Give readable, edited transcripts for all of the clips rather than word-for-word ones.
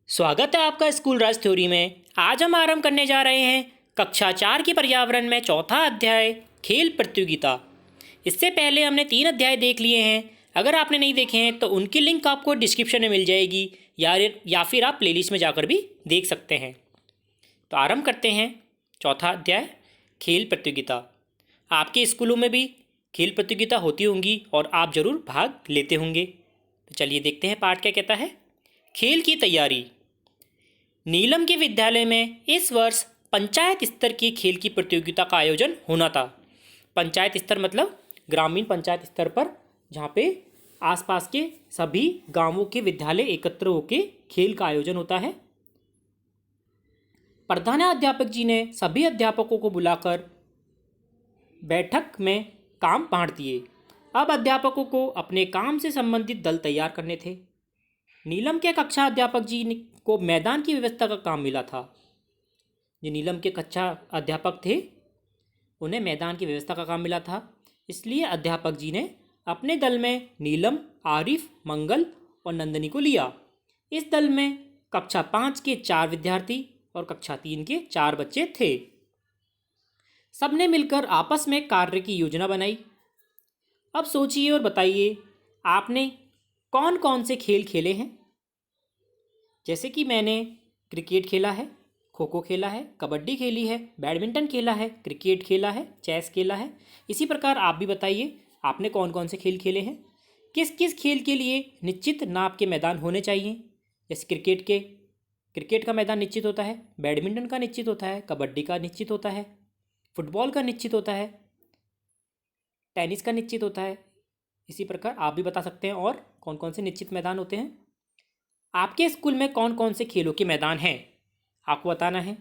स्वागत है आपका स्कूल राज थ्योरी में। आज हम आरंभ करने जा रहे हैं कक्षा 4 की पर्यावरण में चौथा अध्याय खेल प्रतियोगिता। इससे पहले हमने 3 अध्याय देख लिए हैं। अगर आपने नहीं देखे हैं तो उनकी लिंक आपको डिस्क्रिप्शन में मिल जाएगी या फिर आप प्लेलिस्ट में जाकर भी देख सकते हैं। तो आरंभ करते हैं। चौथा अध्याय खेल प्रतियोगिता। आपके स्कूलों में भी खेल प्रतियोगिता होती होंगी और आप ज़रूर भाग लेते होंगे। तो चलिए देखते हैं पाठ क्या कहता है। खेल की तैयारी। नीलम के विद्यालय में इस वर्ष पंचायत स्तर की खेल की प्रतियोगिता का आयोजन होना था। पंचायत स्तर मतलब ग्रामीण पंचायत स्तर पर, जहाँ पे आसपास के सभी गांवों के विद्यालय एकत्र होकर खेल का आयोजन होता है। प्रधानाध्यापक जी ने सभी अध्यापकों को बुलाकर बैठक में काम बांट दिए। अब अध्यापकों को अपने काम से संबंधित दल तैयार करने थे। नीलम के कक्षा अध्यापक जी को मैदान की व्यवस्था का काम मिला था। जो नीलम के कक्षा अध्यापक थे उन्हें मैदान की व्यवस्था का काम मिला था। इसलिए अध्यापक जी ने अपने दल में नीलम, आरिफ, मंगल और नंदनी को लिया। इस दल में कक्षा 5 के 4 विद्यार्थी और कक्षा 3 के 4 बच्चे थे। सबने मिलकर आपस में कार्य की योजना बनाई। अब सोचिए और बताइए, आपने कौन कौन से खेल खेले हैं। जैसे कि मैंने क्रिकेट खेला है, खो खो खेला है, कबड्डी खेली है, बैडमिंटन खेला है, क्रिकेट खेला है, चेस खेला है। इसी प्रकार आप भी बताइए आपने कौन कौन से खेल खेले हैं। किस किस खेल के लिए निश्चित नाप के मैदान होने चाहिए। जैसे क्रिकेट का मैदान निश्चित होता है, बैडमिंटन का निश्चित होता है, कबड्डी का निश्चित होता है, फुटबॉल का निश्चित होता है, टेनिस का निश्चित होता है। इसी प्रकार आप भी बता सकते हैं और कौन कौन से निश्चित मैदान होते हैं। आपके स्कूल में कौन कौन से खेलों के मैदान हैं आपको बताना है।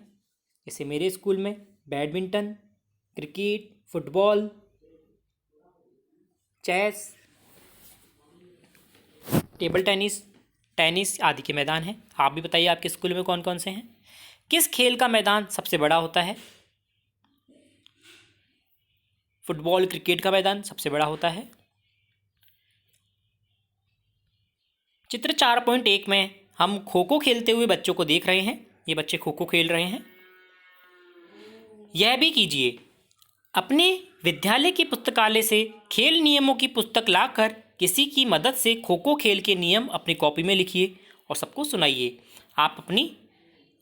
जैसे मेरे स्कूल में badminton, cricket, football, chess, table tennis आदि के मैदान हैं। आप भी बताइए आपके स्कूल में कौन कौन से हैं। किस खेल का मैदान सबसे बड़ा होता है। फुटबॉल, क्रिकेट का मैदान सबसे बड़ा होता है। चित्र 4.1 में हम खो खो खेलते हुए बच्चों को देख रहे हैं। ये बच्चे खो खो खेल रहे हैं। यह भी कीजिए, अपने विद्यालय की पुस्तकालय से खेल नियमों की पुस्तक लाकर किसी की मदद से खो खो खेल के नियम अपनी कॉपी में लिखिए और सबको सुनाइए। आप अपनी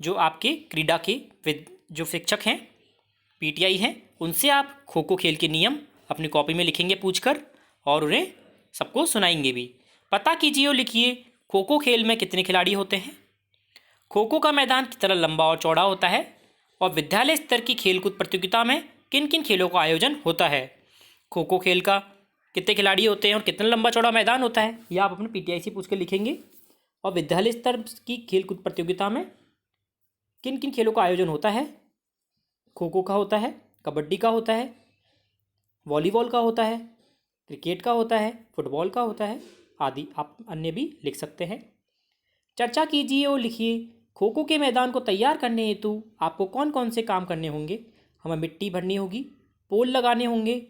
जो आपके क्रीड़ा के जो शिक्षक हैं, पीटीआई हैं, उनसे आप खो खो खेल के नियम अपनी कॉपी में लिखेंगे पूछकर और उन्हें सबको सुनाएंगे भी। पता कीजिए और लिखिए खो खो खेल में कितने खिलाड़ी होते हैं। खो खो का मैदान कितना लंबा और चौड़ा होता है और विद्यालय स्तर की खेलकूद प्रतियोगिता में किन किन खेलों का आयोजन होता है। खो खो खेल का कितने खिलाड़ी होते हैं और कितना लंबा चौड़ा मैदान होता है, यह आप अपने पीटीआई से पूछ कर लिखेंगे। और विद्यालय स्तर की खेलकूद प्रतियोगिता में किन किन खेलों का आयोजन होता है। खो खो का होता है, कबड्डी का होता है, वॉलीबॉल का होता है, क्रिकेट का होता है, फुटबॉल का होता है आदि आप अन्य भी लिख सकते हैं। चर्चा कीजिए और लिखिए खो खो के मैदान को तैयार करने हेतु आपको कौन कौन से काम करने होंगे। हमें मिट्टी भरनी होगी, पोल लगाने होंगे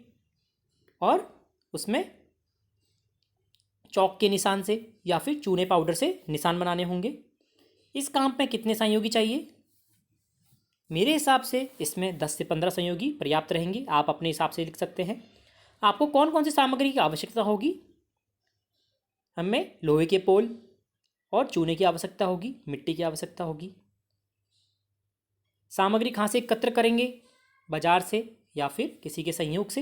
और उसमें चौक के निशान से या फिर चूने पाउडर से निशान बनाने होंगे। इस काम में कितने सहयोगी चाहिए। मेरे हिसाब से इसमें 10 से 15 सहयोगी पर्याप्त रहेंगे। आप अपने हिसाब से लिख सकते हैं। आपको कौन कौन सी सामग्री की आवश्यकता होगी। हमें लोहे के पोल और चूने की आवश्यकता होगी, मिट्टी की आवश्यकता होगी। सामग्री कहाँ से एकत्र करेंगे, बाजार से या फिर किसी के सहयोग से।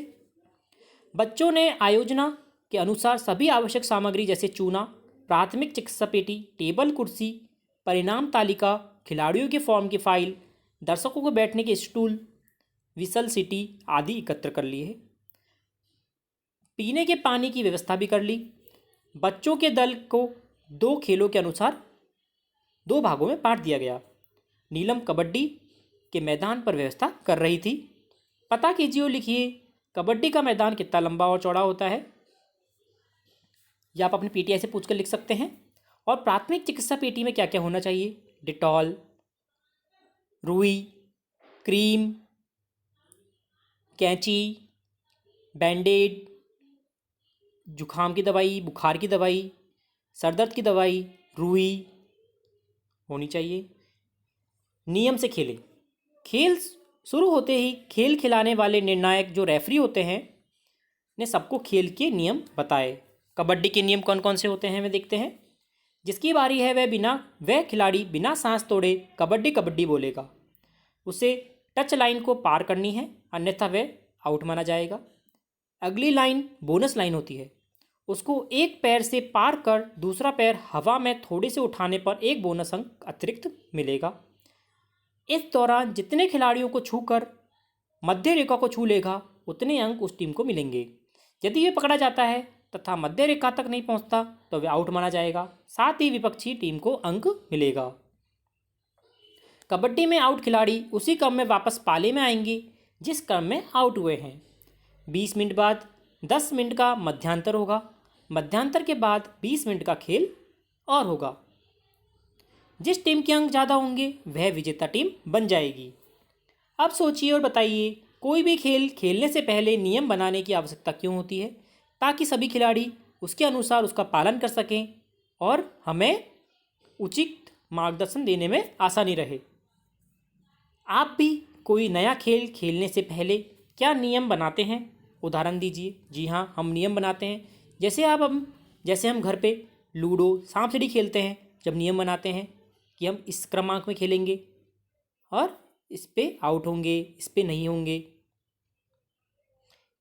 बच्चों ने आयोजना के अनुसार सभी आवश्यक सामग्री जैसे चूना, प्राथमिक चिकित्सा पेटी, टेबल कुर्सी, परिणाम तालिका, खिलाड़ियों के फॉर्म की फाइल, दर्शकों को बैठने के स्टूल, विसल सीटी आदि एकत्र कर लिए है। पीने के पानी की व्यवस्था भी कर ली। बच्चों के दल को 2 खेलों के अनुसार 2 भागों में बांट दिया गया। नीलम कबड्डी के मैदान पर व्यवस्था कर रही थी। पता कीजिए और लिखिए कबड्डी का मैदान कितना लंबा और चौड़ा होता है। या आप अपने पीटीआई से पूछकर लिख सकते हैं। और प्राथमिक चिकित्सा पेटी में क्या क्या होना चाहिए। डिटॉल, रुई, क्रीम, कैंची, बैंडेड, जुखाम की दवाई, बुखार की दवाई, सर दर्द की दवाई, रुई, होनी चाहिए। नियम से खेलें। खेल शुरू होते ही खेल खिलाने वाले निर्णायक जो रेफरी होते हैं ने सबको खेल के नियम बताए। कबड्डी के नियम कौन कौन से होते हैं वे देखते हैं। जिसकी बारी है वह खिलाड़ी बिना सांस तोड़े कबड्डी कबड्डी बोलेगा। उसे टच लाइन को पार करनी है, अन्यथा वह आउट माना जाएगा। अगली लाइन बोनस लाइन होती है। उसको एक पैर से पार कर दूसरा पैर हवा में थोड़े से उठाने पर एक बोनस अंक अतिरिक्त मिलेगा। इस दौरान जितने खिलाड़ियों को छूकर मध्य रेखा को छू लेगा उतने अंक उस टीम को मिलेंगे। यदि वह पकड़ा जाता है तथा मध्य रेखा तक नहीं पहुंचता तो वह आउट माना जाएगा, साथ ही विपक्षी टीम को अंक मिलेगा। कबड्डी में आउट खिलाड़ी उसी क्रम में वापस पाले में आएंगे जिस क्रम में आउट हुए हैं। 20 मिनट बाद 10 मिनट का मध्यांतर होगा। मध्यांतर के बाद 20 मिनट का खेल और होगा। जिस टीम के अंक ज़्यादा होंगे वह विजेता टीम बन जाएगी। अब सोचिए और बताइए, कोई भी खेल खेलने से पहले नियम बनाने की आवश्यकता क्यों होती है? ताकि सभी खिलाड़ी उसके अनुसार उसका पालन कर सकें और हमें उचित मार्गदर्शन देने में आसानी रहे। आप भी कोई नया खेल खेलने से पहले क्या नियम बनाते हैं? उदाहरण दीजिए। जी हाँ, हम नियम बनाते हैं। जैसे हम घर पे लूडो सांप सीढ़ी खेलते हैं, जब नियम बनाते हैं कि हम इस क्रमांक में खेलेंगे और इस पे आउट होंगे, इस पे नहीं होंगे।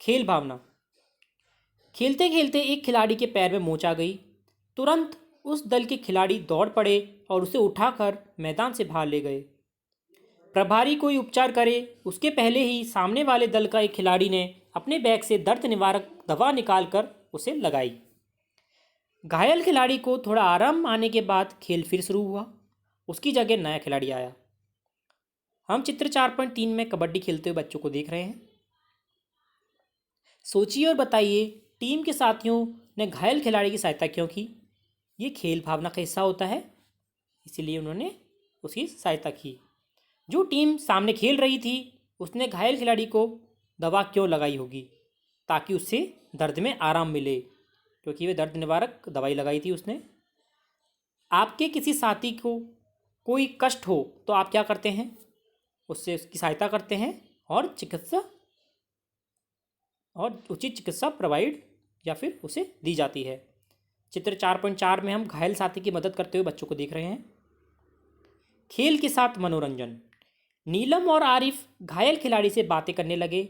खेल भावना। खेलते खेलते एक खिलाड़ी के पैर में मोच आ गई। तुरंत उस दल के खिलाड़ी दौड़ पड़े और उसे उठाकर मैदान से बाहर ले गए। प्रभारी कोई उपचार करे उसके पहले ही सामने वाले दल का एक खिलाड़ी ने अपने बैग से दर्द निवारक दवा निकालकर उसे लगाई। घायल खिलाड़ी को थोड़ा आराम आने के बाद खेल फिर शुरू हुआ। उसकी जगह नया खिलाड़ी आया। हम चित्र 4.3 में कबड्डी खेलते हुए बच्चों को देख रहे हैं। सोचिए और बताइए, टीम के साथियों ने घायल खिलाड़ी की सहायता क्यों की? ये खेल भावना का हिस्सा होता है, इसीलिए उन्होंने उसकी सहायता की। जो टीम सामने खेल रही थी उसने घायल खिलाड़ी को दवा क्यों लगाई होगी? ताकि उससे दर्द में आराम मिले, क्योंकि वह दर्द निवारक दवाई लगाई थी उसने। आपके किसी साथी को कोई कष्ट हो तो आप क्या करते हैं? उससे उसकी सहायता करते हैं और उचित चिकित्सा प्रोवाइड या फिर उसे दी जाती है। चित्र 4.4 में हम घायल साथी की मदद करते हुए बच्चों को देख रहे हैं। खेल के साथ मनोरंजन। नीलम और आरिफ घायल खिलाड़ी से बातें करने लगे।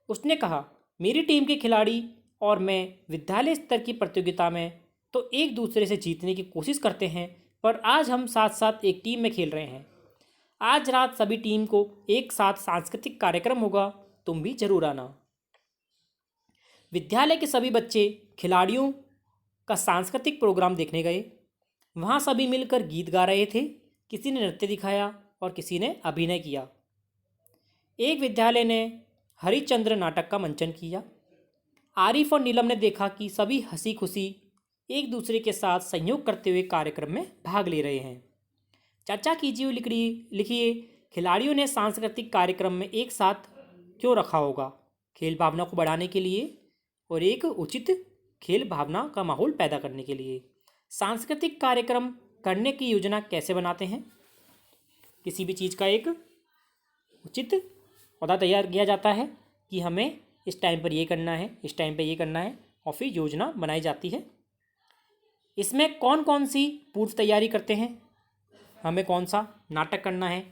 उसने कहा, मेरी टीम के खिलाड़ी और मैं विद्यालय स्तर की प्रतियोगिता में तो एक दूसरे से जीतने की कोशिश करते हैं, पर आज हम साथ साथ एक टीम में खेल रहे हैं। आज रात सभी टीम को एक साथ सांस्कृतिक कार्यक्रम होगा, तुम भी जरूर आना। विद्यालय के सभी बच्चे खिलाड़ियों का सांस्कृतिक प्रोग्राम देखने गए। वहाँ सभी मिलकर गीत गा रहे थे। किसी ने नृत्य दिखाया और किसी ने अभिनय किया। एक विद्यालय ने हरिश्चंद्र नाटक का मंचन किया। आरिफ और नीलम ने देखा कि सभी हंसी खुशी एक दूसरे के साथ सहयोग करते हुए कार्यक्रम में भाग ले रहे हैं। चर्चा कीजिए, लिखिए, खिलाड़ियों ने सांस्कृतिक कार्यक्रम में एक साथ क्यों रखा होगा? खेल भावना को बढ़ाने के लिए और एक उचित खेल भावना का माहौल पैदा करने के लिए। सांस्कृतिक कार्यक्रम करने की योजना कैसे बनाते हैं? किसी भी चीज़ का एक उचित पौधा तैयार किया जाता है कि हमें इस टाइम पर ये करना है, इस टाइम पर ये करना है, और फिर योजना बनाई जाती है। इसमें कौन कौन सी पूर्व तैयारी करते हैं? हमें कौन सा नाटक करना है,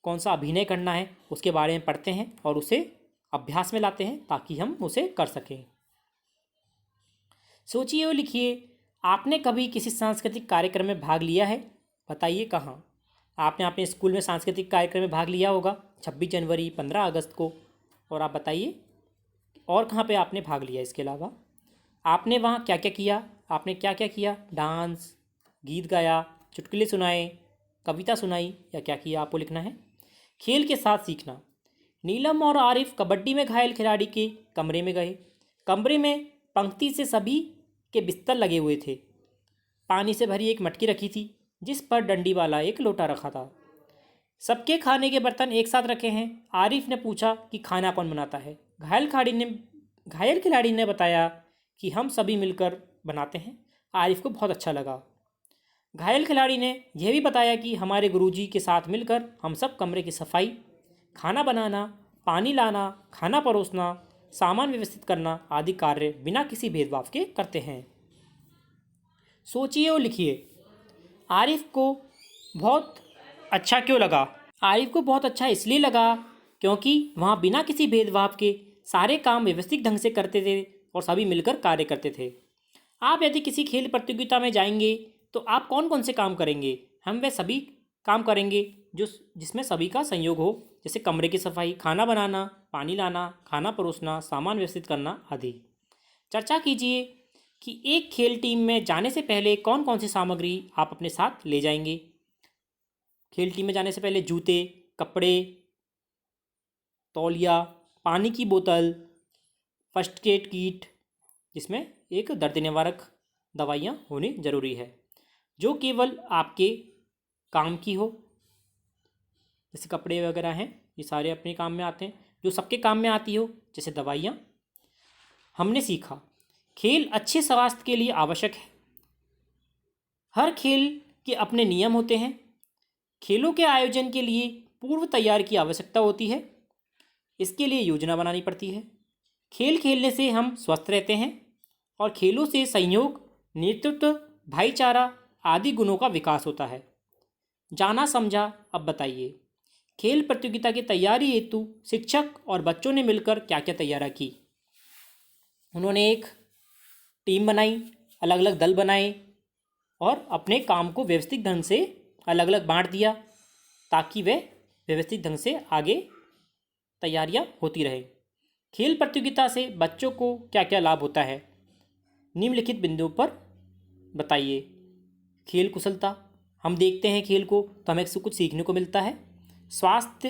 कौन सा अभिनय करना है, उसके बारे में पढ़ते हैं और उसे अभ्यास में लाते हैं ताकि हम उसे कर सकें। सोचिए और लिखिए, आपने कभी किसी सांस्कृतिक कार्यक्रम में भाग लिया है? बताइए कहाँ। आपने अपने स्कूल में सांस्कृतिक कार्यक्रम में भाग लिया होगा, 26 जनवरी, 15 अगस्त को। और आप बताइए और कहाँ पे आपने भाग लिया? इसके अलावा आपने वहाँ क्या क्या किया? आपने क्या क्या किया? डांस, गीत गाया, चुटकुले सुनाए, कविता सुनाई, या क्या किया? आपको लिखना है। खेल के साथ सीखना। नीलम और आरिफ कबड्डी में घायल खिलाड़ी के कमरे में गए। कमरे में पंक्ति से सभी के बिस्तर लगे हुए थे। पानी से भरी एक मटकी रखी थी जिस पर डंडी वाला एक लोटा रखा था। सबके खाने के बर्तन एक साथ रखे हैं। आरिफ ने पूछा कि खाना कौन बनाता है? घायल खिलाड़ी ने बताया कि हम सभी मिलकर बनाते हैं। आरिफ को बहुत अच्छा लगा। घायल खिलाड़ी ने यह भी बताया कि हमारे गुरुजी के साथ मिलकर हम सब कमरे की सफाई, खाना बनाना, पानी लाना, खाना परोसना, सामान व्यवस्थित करना आदि कार्य बिना किसी भेदभाव के करते हैं। सोचिए और लिखिए, आरिफ को बहुत अच्छा क्यों लगा? आरिफ को बहुत अच्छा इसलिए लगा क्योंकि वहाँ बिना किसी भेदभाव के सारे काम व्यवस्थित ढंग से करते थे और सभी मिलकर कार्य करते थे। आप यदि किसी खेल प्रतियोगिता में जाएंगे तो आप कौन कौन से काम करेंगे? हम वह सभी काम करेंगे जिसमें सभी का संयोग हो, जैसे कमरे की सफाई, खाना बनाना, पानी लाना, खाना परोसना, सामान व्यवस्थित करना आदि। चर्चा कीजिए कि एक खेल टीम में जाने से पहले कौन कौन सी सामग्री आप अपने साथ ले जाएंगे। खेल टीम में जाने से पहले जूते, कपड़े, तौलिया, पानी की बोतल, फर्स्ट एड किट जिसमें एक दर्द निवारक दवाइयाँ होनी ज़रूरी है जो केवल आपके काम की हो। जैसे कपड़े वगैरह हैं, ये सारे अपने काम में आते हैं। जो सबके काम में आती हो, जैसे दवाइयाँ। हमने सीखा, खेल अच्छे स्वास्थ्य के लिए आवश्यक है। हर खेल के अपने नियम होते हैं। खेलों के आयोजन के लिए पूर्व तैयारी की आवश्यकता होती है। इसके लिए योजना बनानी पड़ती है। खेल खेलने से हम स्वस्थ रहते हैं और खेलों से सहयोग, नेतृत्व, भाईचारा आदि गुणों का विकास होता है। जाना समझा। अब बताइए, खेल प्रतियोगिता की तैयारी हेतु शिक्षक और बच्चों ने मिलकर क्या क्या तैयारी की? उन्होंने एक टीम बनाई, अलग अलग दल बनाए और अपने काम को व्यवस्थित ढंग से अलग अलग बांट दिया ताकि वे व्यवस्थित ढंग से आगे तैयारियां होती रहे। खेल प्रतियोगिता से बच्चों को क्या क्या लाभ होता है? निम्नलिखित बिंदुओं पर बताइए। खेल कुशलता, हम देखते हैं खेल को तो हमें इससे कुछ सीखने को मिलता है। स्वास्थ्य,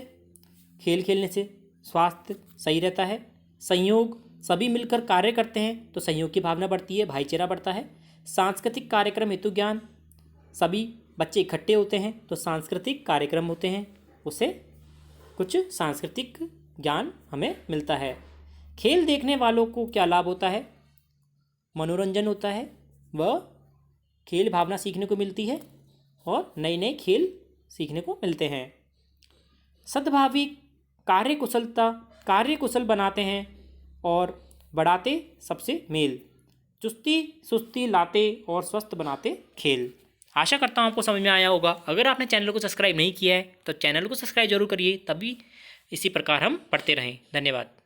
खेल खेलने से स्वास्थ्य सही रहता है। संयोग, सभी मिलकर कार्य करते हैं तो संयोग की भावना बढ़ती है, भाईचारा बढ़ता है। सांस्कृतिक कार्यक्रम हेतु ज्ञान, सभी बच्चे इकट्ठे होते हैं तो सांस्कृतिक कार्यक्रम होते हैं, उससे कुछ सांस्कृतिक ज्ञान हमें मिलता है। खेल देखने वालों को क्या लाभ होता है? मनोरंजन होता है, वह खेल भावना सीखने को मिलती है और नए नए खेल सीखने को मिलते हैं। सद्भावी कार्य कुशल बनाते हैं और बढ़ाते सबसे मेल, चुस्ती सुस्ती लाते और स्वस्थ बनाते खेल। आशा करता हूँ आपको समझ में आया होगा। अगर आपने चैनल को सब्सक्राइब नहीं किया है तो चैनल को सब्सक्राइब जरूर करिए, तभी इसी प्रकार हम पढ़ते रहें। धन्यवाद।